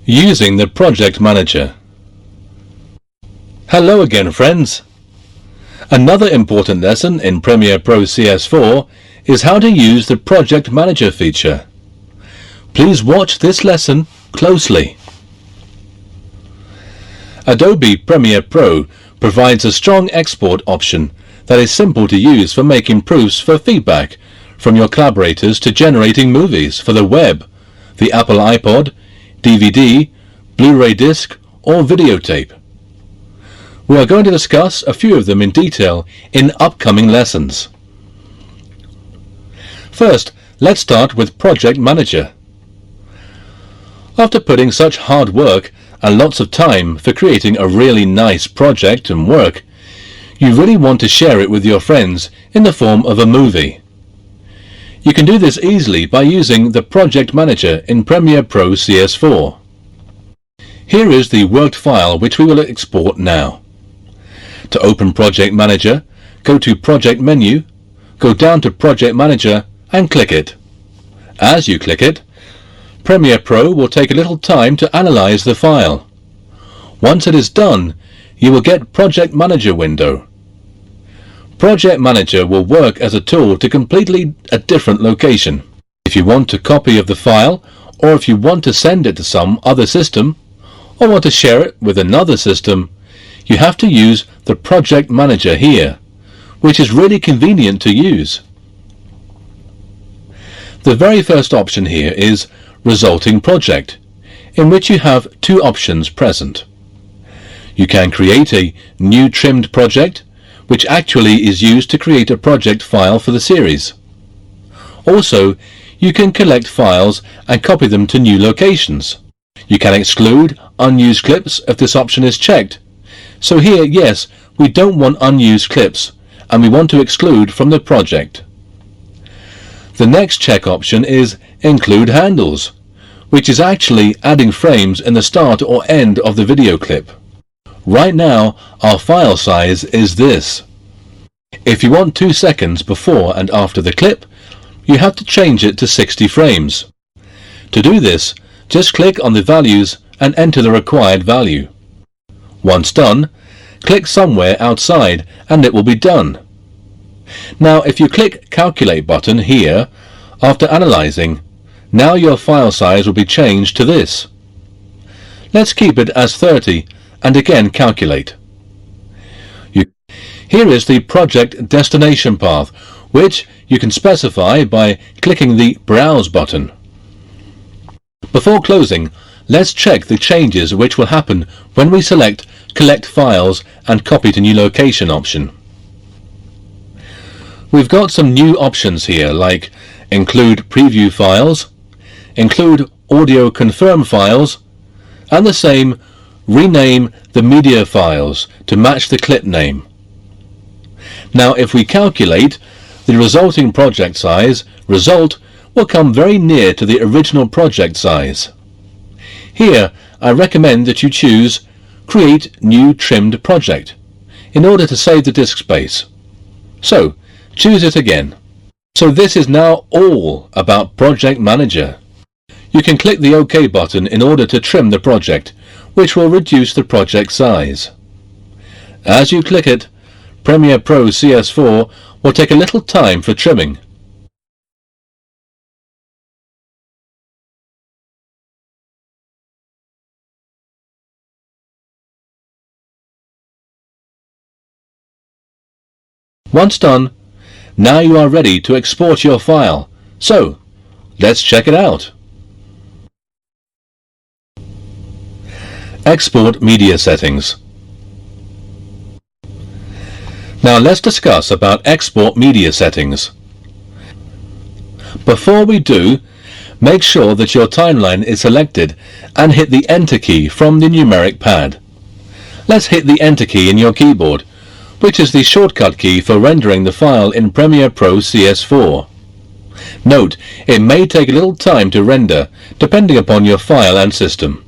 Using the Project Manager. Hello again, friends. Another important lesson in Premiere Pro CS4 is how to use the Project Manager feature. Please watch this lesson closely. Adobe Premiere Pro provides a strong export option that is simple to use for making proofs for feedback from your collaborators to generating movies for the web, the Apple iPod, DVD, Blu-ray disc or videotape. We are going to discuss a few of them in detail in upcoming lessons. First, let's start with Project Manager. After putting such hard work and lots of time for creating a really nice project and work, you really want to share it with your friends in the form of a movie. You can do this easily by using the Project Manager in Premiere Pro CS4. Here is the worked file which we will export now. To open Project Manager, go to Project menu, go down to Project Manager and click it. As you click it, Premiere Pro will take a little time to analyze the file. Once it is done, you will get Project Manager window. Project Manager will work as a tool to completely a different location. If you want a copy of the file, or if you want to send it to some other system, or want to share it with another system, you have to use the Project Manager here, which is really convenient to use. The very first option here is Resulting Project, in which you have two options present. You can create a new trimmed project, which actually is used to create a project file for the series. Also, you can collect files and copy them to new locations. You can exclude unused clips if this option is checked. So here, yes, we don't want unused clips, and we want to exclude from the project. The next check option is Include Handles, which is actually adding frames in the start or end of the video clip. Right now, our file size is this. If you want 2 seconds before and after the clip, you have to change it to 60 frames. To do this, just click on the values and enter the required value. Once done, click somewhere outside and it will be done. Now if you click Calculate button here, after analyzing, now your file size will be changed to this. Let's keep it as 30 and again calculate. Here is the project destination path, which you can specify by clicking the Browse button. Before closing, let's check the changes which will happen when we select Collect Files and Copy to New Location option. We've got some new options here like Include Preview Files, Include Audio Confirm Files, and the same Rename the media files to match the clip name. Now if we calculate, the resulting project size, result, will come very near to the original project size. Here I recommend that you choose Create New Trimmed Project in order to save the disk space. So choose it again. So this is now all about Project Manager. You can click the OK button in order to trim the project, which will reduce the project size. As you click it, Premiere Pro CS4 will take a little time for trimming. Once done, now you are ready to export your file. So, let's check it out. Export Media Settings. Now let's discuss about Export Media Settings. Before we do, make sure that your timeline is selected and hit the Enter key from the numeric pad. Let's hit the Enter key in your keyboard, which is the shortcut key for rendering the file in Premiere Pro CS4. Note, it may take a little time to render, depending upon your file and system.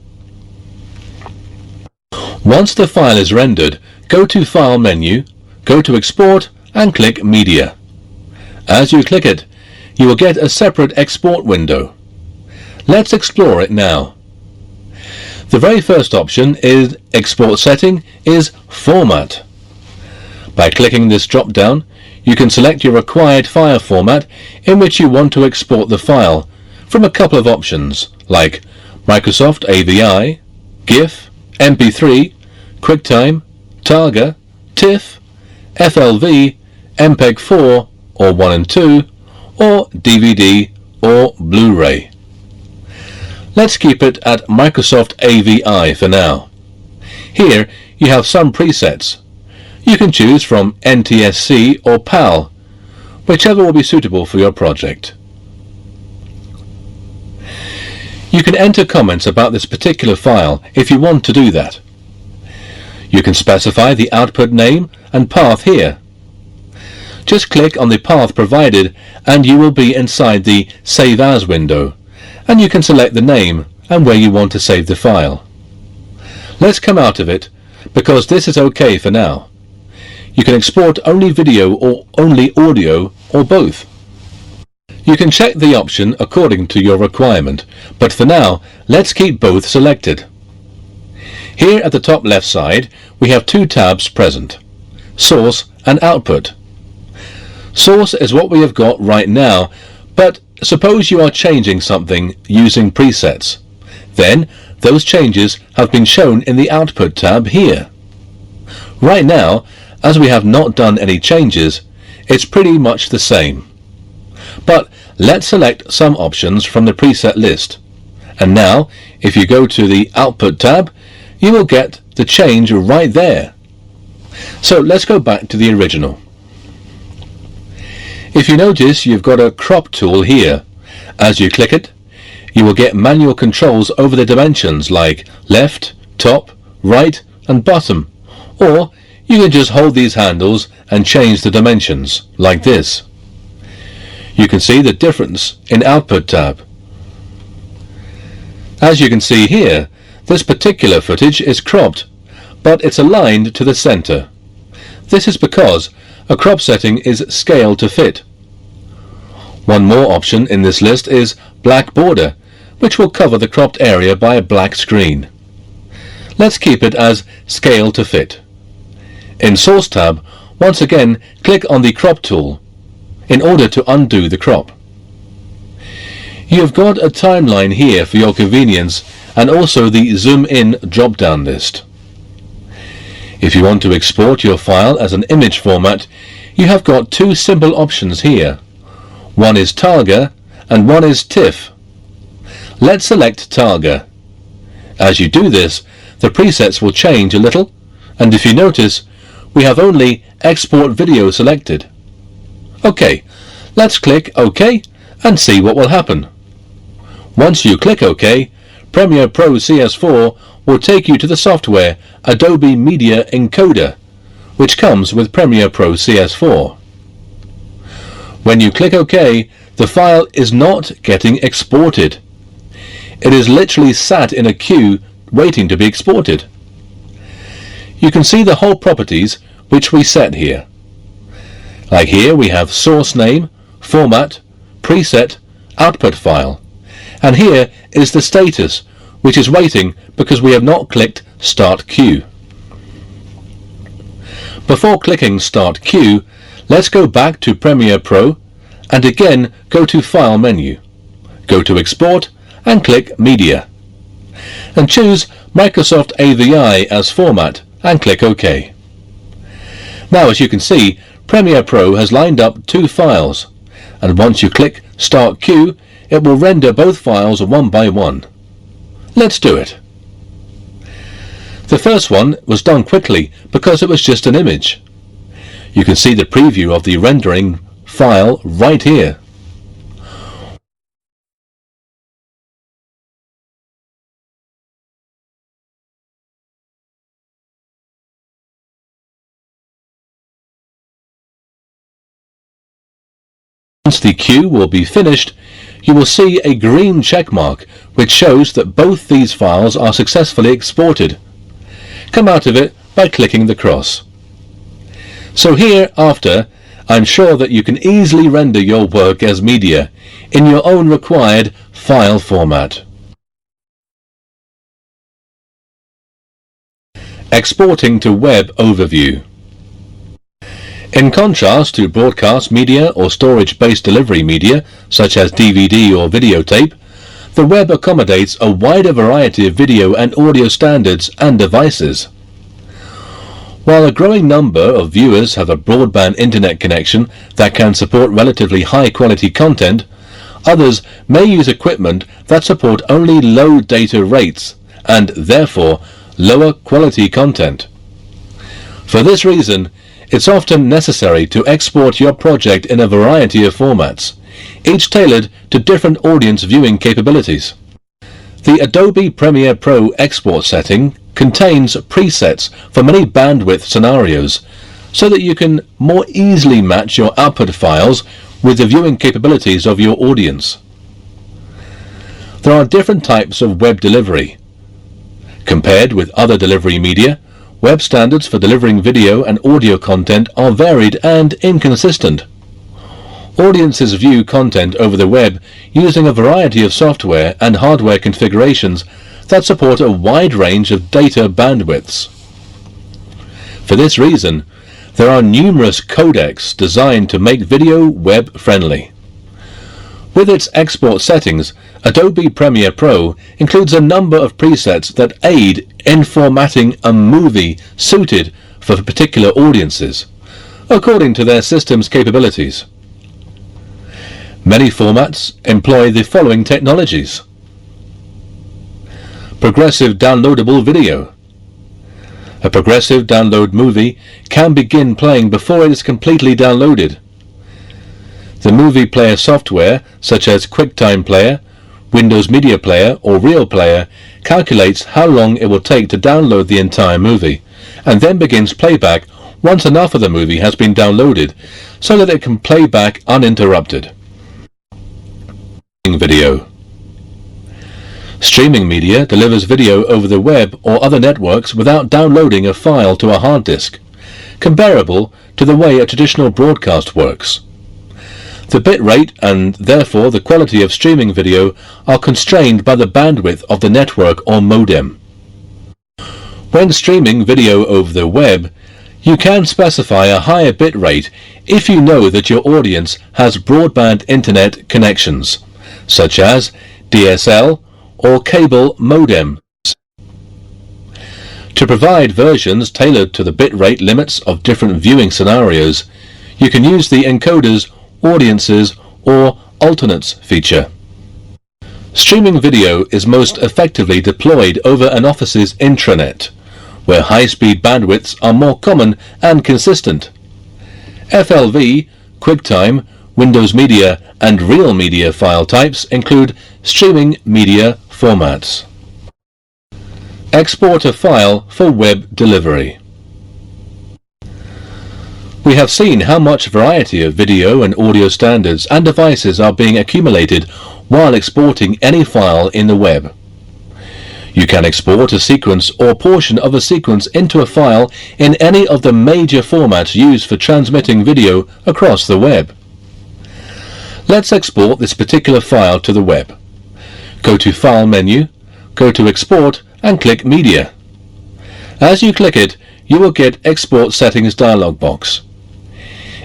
Once the file is rendered, go to File menu, go to Export and click Media. As you click it, you will get a separate export window. Let's explore it now. The very first option is Export Setting is Format. By clicking this drop-down, you can select your required file format in which you want to export the file from a couple of options like Microsoft AVI, GIF, MP3, QuickTime, Targa, TIFF, FLV, MPEG-4 or 1 and 2, or DVD or Blu-ray. Let's keep it at Microsoft AVI for now. Here you have some presets. You can choose from NTSC or PAL, whichever will be suitable for your project. You can enter comments about this particular file if you want to do that. You can specify the output name and path here. Just click on the path provided and you will be inside the Save As window, and you can select the name and where you want to save the file. Let's come out of it because this is okay for now. You can export only video or only audio or both. You can check the option according to your requirement, but for now let's keep both selected. Here at the top left side we have two tabs present, Source and Output. Source is what we have got right now, but suppose you are changing something using presets. Then those changes have been shown in the Output tab here. Right now, as we have not done any changes, it's pretty much the same. But let's select some options from the preset list. And now, if you go to the Output tab, you will get the change right there. So let's go back to the original. If you notice, you've got a crop tool here. As you click it, you will get manual controls over the dimensions like left, top, right and bottom, or you can just hold these handles and change the dimensions like this. You can see the difference in Output tab. As you can see here, this particular footage is cropped, but it's aligned to the center. This is because a crop setting is Scale to Fit. One more option in this list is Black Border, which will cover the cropped area by a black screen. Let's keep it as Scale to Fit. In Source tab, once again click on the Crop tool in order to undo the crop. You have got a timeline here for your convenience and also the Zoom In drop-down list. If you want to export your file as an image format, you have got two simple options here. One is Targa and one is TIFF. Let's select Targa. As you do this, the presets will change a little, and if you notice, we have only Export Video selected. OK, let's click OK and see what will happen. Once you click OK, Premiere Pro CS4 will take you to the software Adobe Media Encoder, which comes with Premiere Pro CS4. When you click OK, the file is not getting exported. It is literally sat in a queue waiting to be exported. You can see the whole properties which we set here. Like here we have source name, format, preset, output file, and here is the status, which is waiting because we have not clicked Start Queue. Before clicking Start Queue, let's go back to Premiere Pro and again go to File menu, go to Export and click Media, and choose Microsoft AVI as format and click OK. Now as you can see, Premiere Pro has lined up two files, and once you click Start Queue, it will render both files one by one. Let's do it. The first one was done quickly because it was just an image. You can see the preview of the rendering file right here. Once the queue will be finished, you will see a green check mark which shows that both these files are successfully exported. Come out of it by clicking the cross. So here, after, I'm sure that you can easily render your work as media in your own required file format. Exporting to web overview. In contrast to broadcast media or storage-based delivery media, such as DVD or videotape, the web accommodates a wider variety of video and audio standards and devices. While a growing number of viewers have a broadband internet connection that can support relatively high-quality content, others may use equipment that support only low data rates and, therefore, lower quality content. For this reason, it's often necessary to export your project in a variety of formats, each tailored to different audience viewing capabilities. The Adobe Premiere Pro export setting contains presets for many bandwidth scenarios, so that you can more easily match your output files with the viewing capabilities of your audience. There are different types of web delivery. Compared with other delivery media, web standards for delivering video and audio content are varied and inconsistent. Audiences view content over the web using a variety of software and hardware configurations that support a wide range of data bandwidths. For this reason, there are numerous codecs designed to make video web-friendly. With its export settings, Adobe Premiere Pro includes a number of presets that aid in formatting a movie suited for particular audiences, according to their system's capabilities. Many formats employ the following technologies. Progressive downloadable video. A progressive download movie can begin playing before it is completely downloaded. The movie player software, such as QuickTime Player, Windows Media Player, or Real Player, calculates how long it will take to download the entire movie, and then begins playback once enough of the movie has been downloaded, so that it can play back uninterrupted. Video. Streaming media delivers video over the web or other networks without downloading a file to a hard disk, comparable to the way a traditional broadcast works. The bit rate and therefore the quality of streaming video are constrained by the bandwidth of the network or modem. When streaming video over the web, you can specify a higher bit rate if you know that your audience has broadband internet connections, such as DSL or cable modems. To provide versions tailored to the bitrate limits of different viewing scenarios, you can use the encoder's audiences or alternates feature. Streaming video is most effectively deployed over an office's intranet, where high-speed bandwidths are more common and consistent. FLV, QuickTime, Windows Media and Real Media file types include streaming media formats. Export a file for web delivery. We have seen how much variety of video and audio standards and devices are being accumulated while exporting any file in the web. You can export a sequence or portion of a sequence into a file in any of the major formats used for transmitting video across the web. Let's export this particular file to the web. Go to File menu, go to Export and click Media. As you click it, you will get Export Settings dialog box.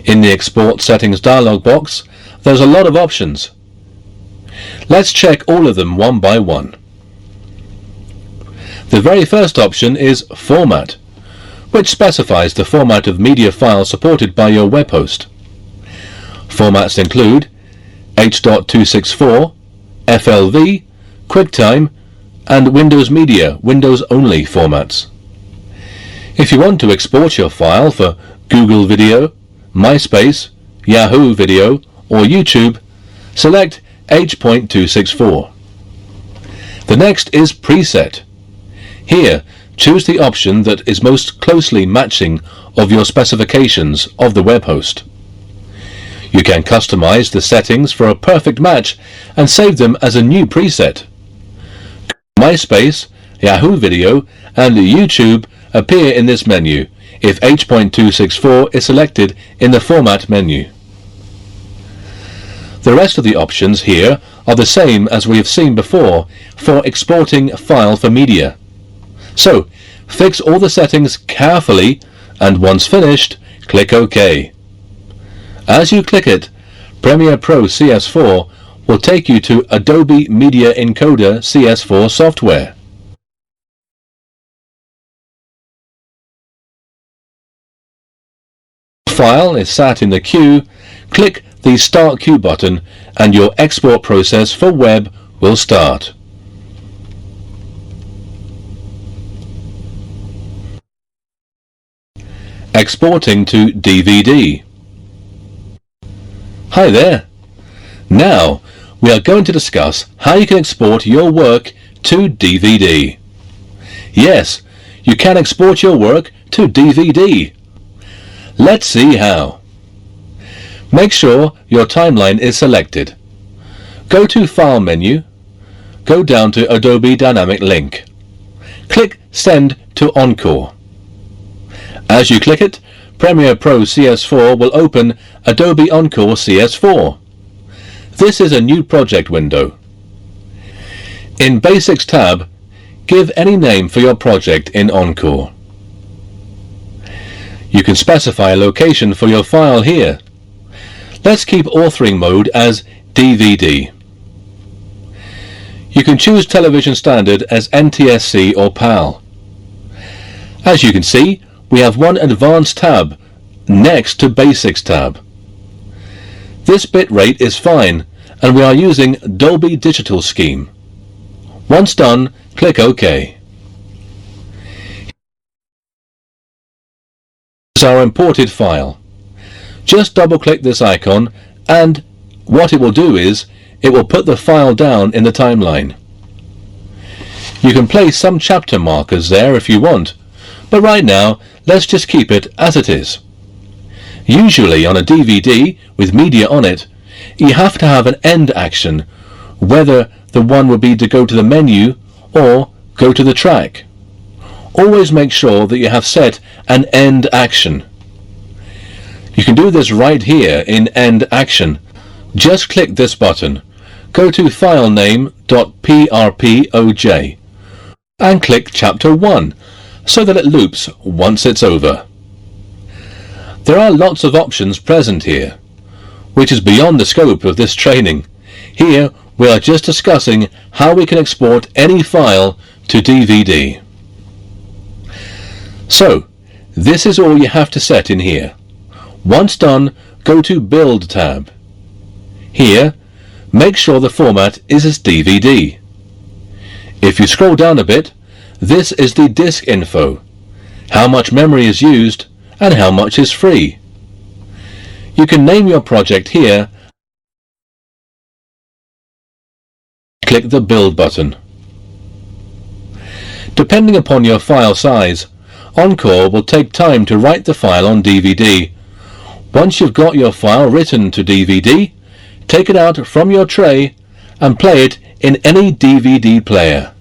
In the Export Settings dialog box, there's a lot of options. Let's check all of them one by one. The very first option is Format, which specifies the format of media file supported by your web host. Formats include H.264, FLV, QuickTime, and Windows Media Windows-only formats. If you want to export your file for Google Video, MySpace, Yahoo Video, or YouTube, select H.264. The next is Preset. Here, choose the option that is most closely matching of your specifications of the web host. You can customize the settings for a perfect match and save them as a new preset. MySpace, Yahoo Video, and YouTube appear in this menu if H.264 is selected in the Format menu. The rest of the options here are the same as we have seen before for exporting a file for media. So, fix all the settings carefully, and once finished, click OK. As you click it, Premiere Pro CS4 will take you to Adobe Media Encoder CS4 software. File is sat in the queue, click the Start Queue button and your export process for web will start. Exporting to DVD. Hi there. Now we are going to discuss how you can export your work to DVD. Yes, you can export your work to DVD. Let's see how. Make sure your timeline is selected. Go to File menu, go down to Adobe Dynamic Link. Click Send to Encore. As you click it, Premiere Pro CS4 will open Adobe Encore CS4. This is a new project window. In Basics tab, give any name for your project in Encore. You can specify a location for your file here. Let's keep authoring mode as DVD. You can choose television standard as NTSC or PAL. As you can see, we have one advanced tab next to Basics tab. This bitrate is fine, and we are using Dolby Digital scheme. Once done, click OK. Here's our imported file. Just double-click this icon, and what it will do is it will put the file down in the timeline. You can place some chapter markers there if you want, but right now let's just keep it as it is. Usually on a DVD with media on it, you have to have an end action, whether the one would be to go to the menu or go to the track. Always make sure that you have set an end action. You can do this right here in End Action. Just click this button, go to filename.prpoj and click Chapter 1 so that it loops once it's over. There are lots of options present here, which is beyond the scope of this training. Here we are just discussing how we can export any file to DVD. So, this is all you have to set in here. Once done, go to Build tab. Here, make sure the format is as DVD. If you scroll down a bit, this is the disk info, how much memory is used and how much is free. You can name your project here. Click the Build button. Depending upon your file size, Encore will take time to write the file on DVD. Once you've got your file written to DVD, take it out from your tray and play it in any DVD player.